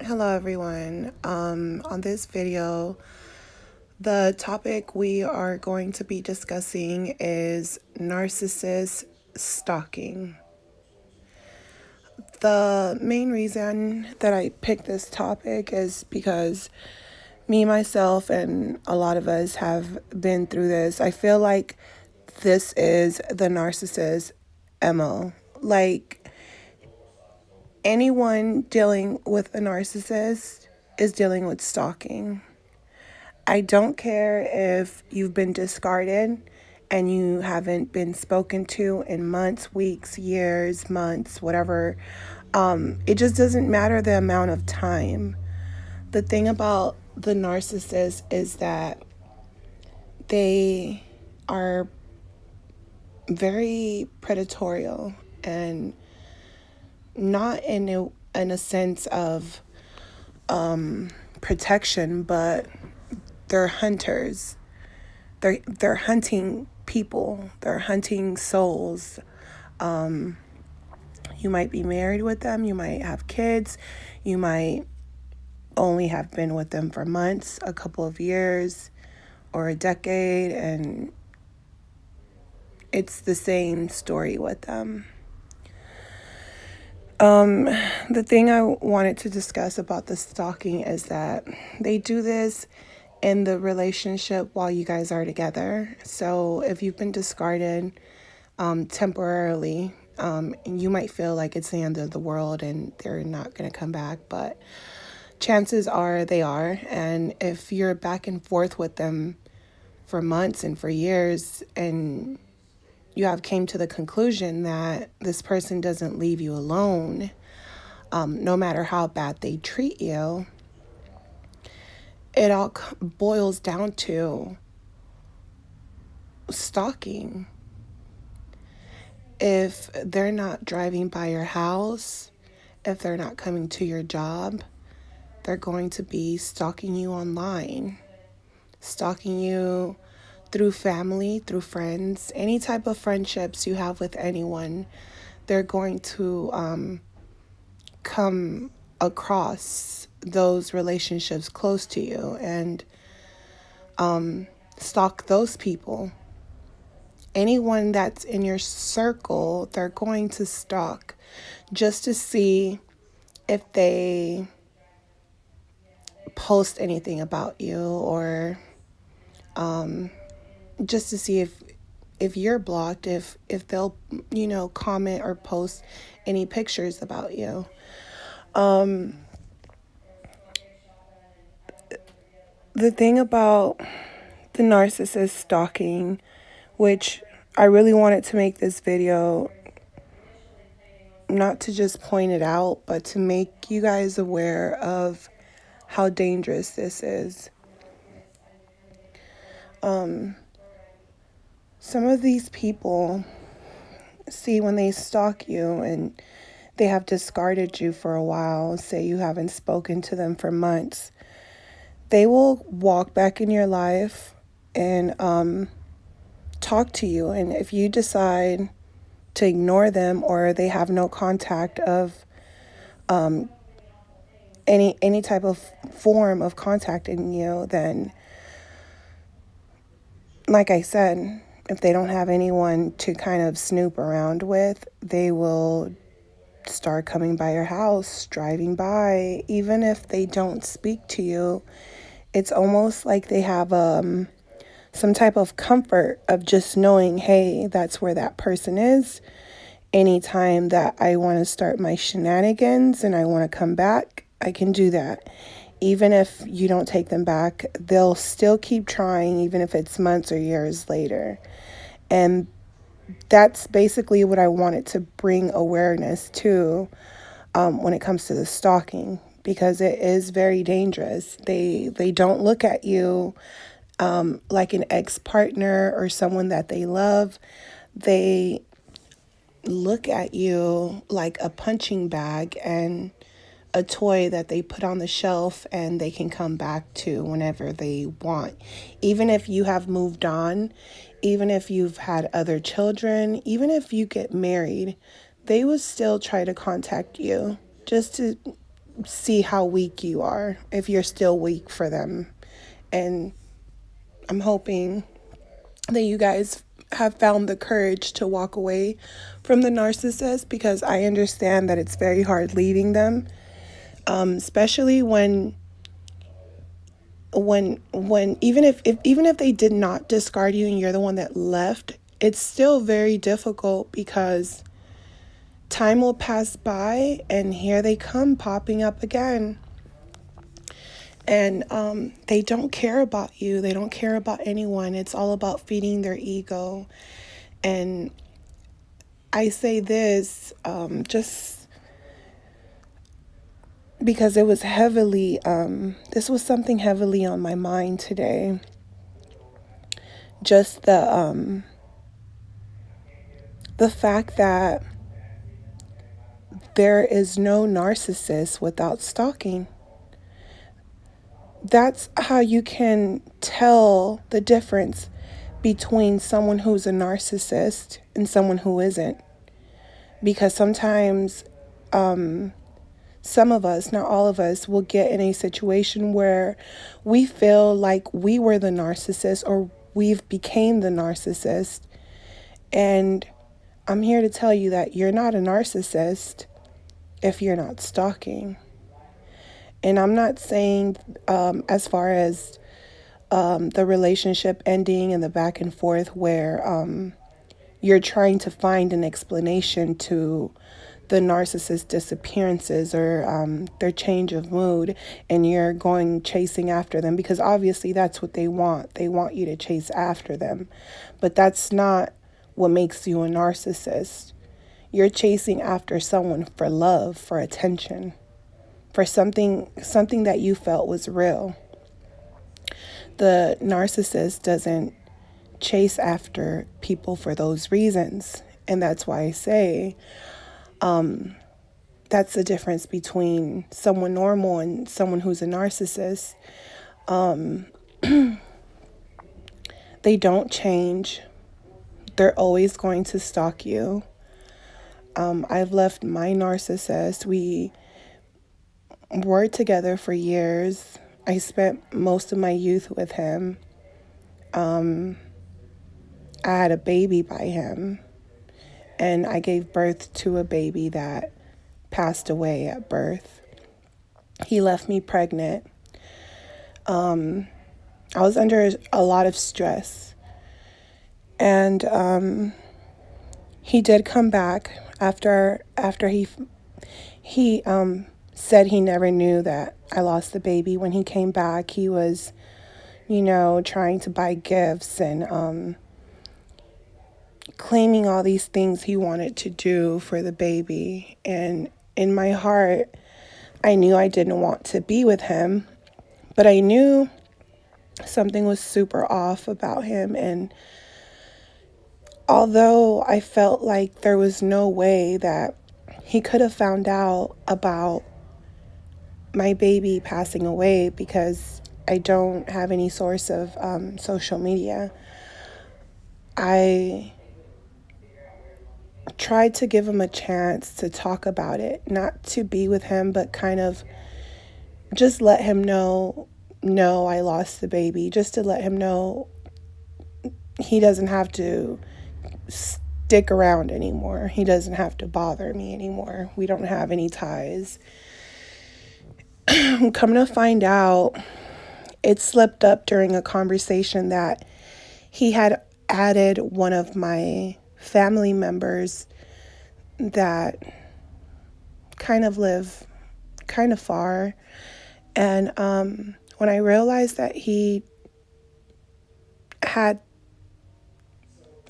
Hello everyone. On this video, the topic we are going to be discussing is narcissist stalking. The main reason that I picked this topic is because me, myself, and a lot of us have been through this. I feel like this is the narcissist MO. Like, anyone dealing with a narcissist is dealing with stalking. I don't care if you've been discarded and you haven't been spoken to in months, weeks, years, months, whatever. It just doesn't matter the amount of time. The thing about the narcissist is that they are very predatorial and not in a sense of protection, but they're hunters. They're hunting people. They're hunting souls. You might be married with them. You might have kids. You might only have been with them for months, a couple of years, or a decade, and it's the same story with them. The thing I wanted to discuss about the stalking is that they do this in the relationship while you guys are together. So if you've been discarded temporarily, you might feel like it's the end of the world and they're not going to come back, but chances are they are. And if you're back and forth with them for months and for years, and you have came to the conclusion that this person doesn't leave you alone, no matter how bad they treat you, it all boils down to stalking. If they're not driving by your house, if they're not coming to your job, they're going to be stalking you online, stalking you through family, through friends, any type of friendships you have with anyone. They're going to come across those relationships close to you and stalk those people. Anyone that's in your circle, they're going to stalk just to see if they post anything about you, or just to see if you're blocked, if they'll comment or post any pictures about you. The thing about the narcissist stalking, which I really wanted to make this video not to just point it out, but to make you guys aware of how dangerous this is. Some of these people, see, when they stalk you and they have discarded you for a while, say you haven't spoken to them for months, they will walk back in your life and talk to you. And if you decide to ignore them, or they have no contact of any type of form of contacting you, then, like I said, if they don't have anyone to kind of snoop around with, they will start coming by your house, driving by. Even if they don't speak to you, it's almost like they have some type of comfort of just knowing, hey, that's where that person is. Anytime that I want to start my shenanigans and I want to come back, I can do that. Even if you don't take them back, they'll still keep trying, even if it's months or years later. And that's basically what I wanted to bring awareness to when it comes to the stalking, because it is very dangerous. They don't look at you like an ex-partner or someone that they love. They look at you like a punching bag and a toy that they put on the shelf and they can come back to whenever they want. Even if you have moved on, even if you've had other children, even if you get married, they will still try to contact you just to see how weak you are, if you're still weak for them. And I'm hoping that you guys have found the courage to walk away from the narcissist, because I understand that it's very hard leaving them, especially when even if they did not discard you and you're the one that left, it's still very difficult, because time will pass by and here they come popping up again. And they don't care about you. They don't care about anyone. It's all about feeding their ego. And I say this just because it was heavily, this was something heavily on my mind today. Just the fact that there is no narcissist without stalking. That's how you can tell the difference between someone who's a narcissist and someone who isn't. Because sometimes some of us, not all of us, will get in a situation where we feel like we were the narcissist or we've became the narcissist. And I'm here to tell you that you're not a narcissist if you're not stalking. And I'm not saying as far as the relationship ending and the back and forth where you're trying to find an explanation to the narcissist's disappearances or their change of mood, and you're going chasing after them, because obviously that's what they want. They want you to chase after them. But that's not what makes you a narcissist. You're chasing after someone for love, for attention, for something that you felt was real. The narcissist doesn't chase after people for those reasons. And that's why I say that's the difference between someone normal and someone who's a narcissist. They don't change. They're always going to stalk you. I've left my narcissist. We were together for years. I spent most of my youth with him. I had a baby by him, and I gave birth to a baby that passed away at birth. He left me pregnant. I was under a lot of stress, and he did come back after he said he never knew that I lost the baby. When he came back, he was, trying to buy gifts and claiming all these things he wanted to do for the baby. And in my heart, I knew I didn't want to be with him, but I knew something was super off about him. And although I felt like there was no way that he could have found out about my baby passing away, because I don't have any source of social media, I tried to give him a chance to talk about it, not to be with him, but kind of just let him know, no, I lost the baby, just to let him know he doesn't have to stick around anymore. He doesn't have to bother me anymore. We don't have any ties. I'm coming to find out, it slipped up during a conversation that he had added one of my family members that kind of live kind of far. And when I realized that he had,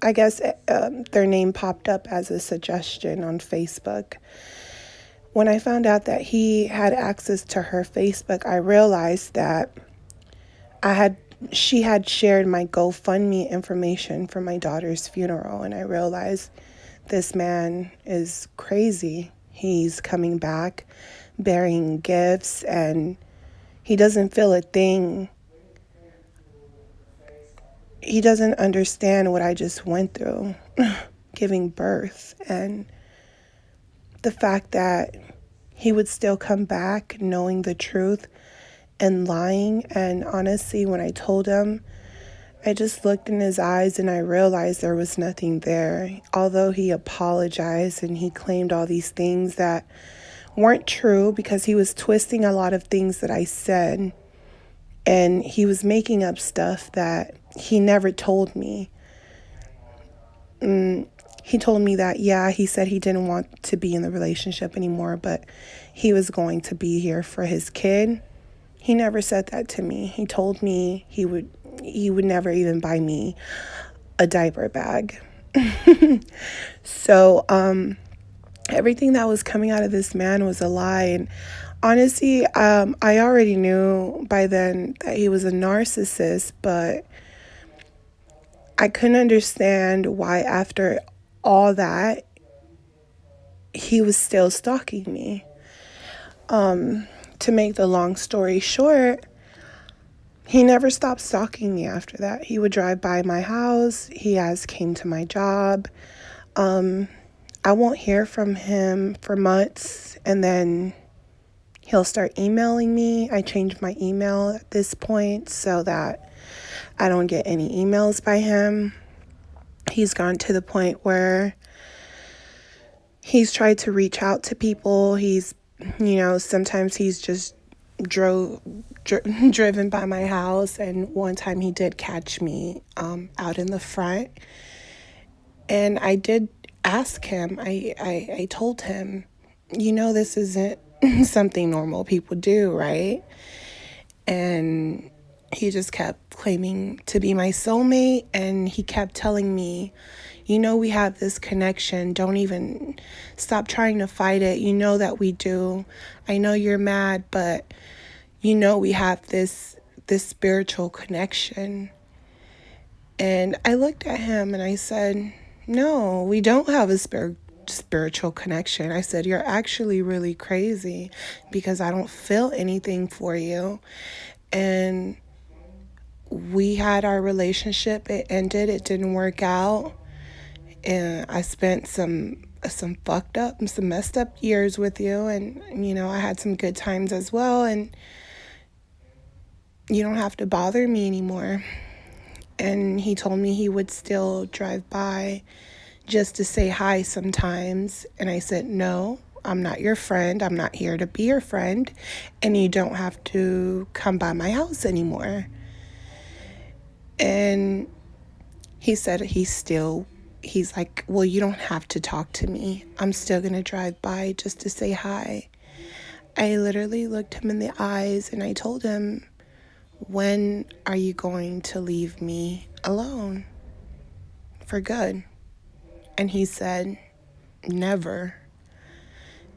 I guess their name popped up as a suggestion on Facebook. When I found out that he had access to her Facebook, I realized that she had shared my GoFundMe information for my daughter's funeral, and I realized this man is crazy. He's coming back bearing gifts, and he doesn't feel a thing. He doesn't understand what I just went through giving birth, and the fact that he would still come back knowing the truth and lying. And honestly, when I told him, I just looked in his eyes and I realized there was nothing there. Although he apologized and he claimed all these things that weren't true because he was twisting a lot of things that I said. And he was making up stuff that he never told me. He told me that, yeah, he said he didn't want to be in the relationship anymore, but he was going to be here for his kid. He never said that to me. He told me he would never even buy me a diaper bag. So, everything that was coming out of this man was a lie. And honestly, I already knew by then that he was a narcissist, but I couldn't understand why after all that, he was still stalking me. To make the long story short, he never stopped stalking me after that. He would drive by my house. He has came to my job. I won't hear from him for months, and then he'll start emailing me. I changed my email at this point so that I don't get any emails by him. He's gone to the point where he's tried to reach out to people. Sometimes he's just driven by my house, and one time he did catch me out in the front, and I did ask him. I told him, this isn't something normal people do, right? And he just kept claiming to be my soulmate, and he kept telling me, we have this connection. Don't even stop trying to fight it. You know that we do. I know you're mad, but we have this spiritual connection. And I looked at him and I said, no, we don't have a spiritual connection. I said, you're actually really crazy because I don't feel anything for you. And we had our relationship. It ended. It didn't work out. And I spent some fucked up and some messed up years with you. And, I had some good times as well. And you don't have to bother me anymore. And he told me he would still drive by just to say hi sometimes. And I said, no, I'm not your friend. I'm not here to be your friend. And you don't have to come by my house anymore. And he said he's like, well, you don't have to talk to me. I'm still going to drive by just to say hi. I literally looked him in the eyes and I told him, when are you going to leave me alone for good? And he said, never.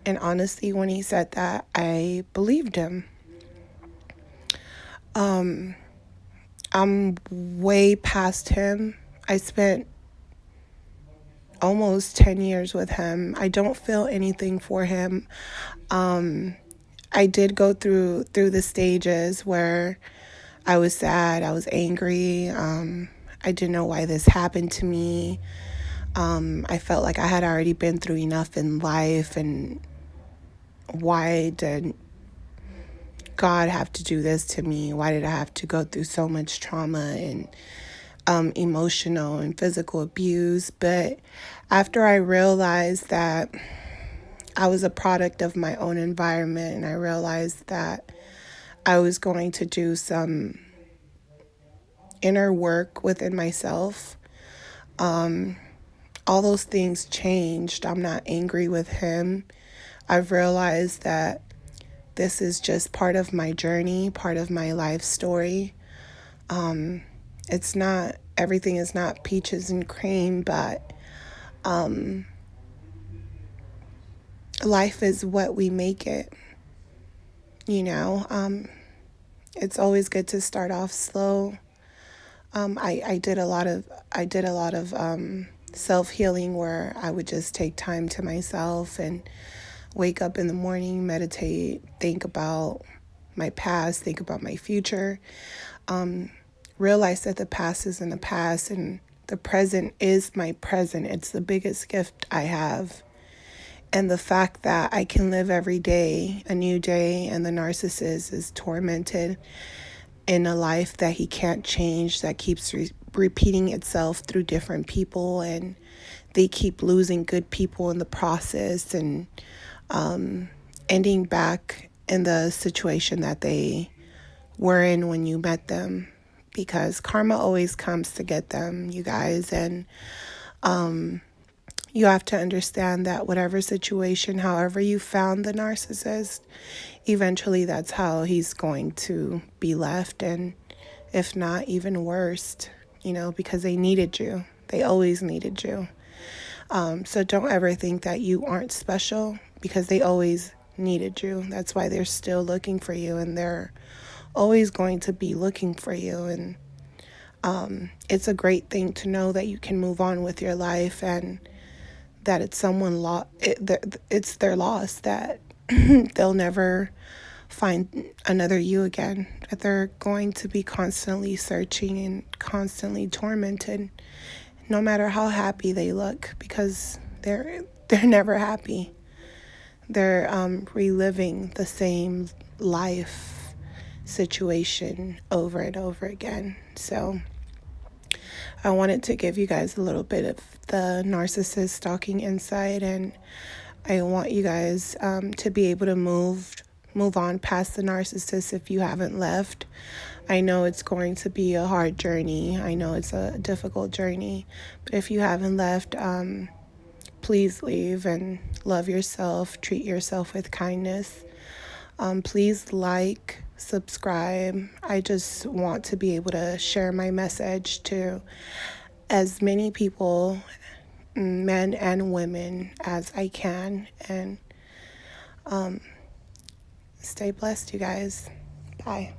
And honestly, when he said that, I believed him. I'm way past him. I spent almost 10 years with him. I don't feel anything for him. I did go through the stages where I was sad, I was angry. I didn't know why this happened to me. I felt like I had already been through enough in life, and why did God have to do this to me? Why did I have to go through so much trauma and emotional and physical abuse? But after I realized that I was a product of my own environment, and I realized that I was going to do some inner work within myself, all those things changed. I'm not angry with him. I've realized that this is just part of my journey, part of my life story. Everything is not peaches and cream, but life is what we make it. It's always good to start off slow. I did a lot of self-healing where I would just take time to myself and wake up in the morning, meditate, think about my past, think about my future, realize that the past is in the past and the present is my present. It's the biggest gift I have. And the fact that I can live every day, a new day, and the narcissist is tormented in a life that he can't change, that keeps repeating itself through different people, and they keep losing good people in the process, and ending back in the situation that they were in when you met them, because karma always comes to get them, you guys. And you have to understand that whatever situation, however you found the narcissist, eventually that's how he's going to be left. And if not, even worse, because they needed you. They always needed you. So don't ever think that you aren't special, because they always needed you. That's why they're still looking for you, and they're always going to be looking for you. And it's a great thing to know that you can move on with your life, and that it's it's their loss, that they'll never find another you again, that they're going to be constantly searching and constantly tormented, no matter how happy they look, because they're never happy. They're reliving the same life situation over and over again. So I wanted to give you guys a little bit of the narcissist stalking insight, and I want you guys to be able to move on past the narcissist if you haven't left. I know it's going to be a hard journey. I know it's a difficult journey, but if you haven't left, please leave and love yourself. Treat yourself with kindness. Please like, subscribe. I just want to be able to share my message to as many people, men and women, as I can. And stay blessed, you guys. Bye.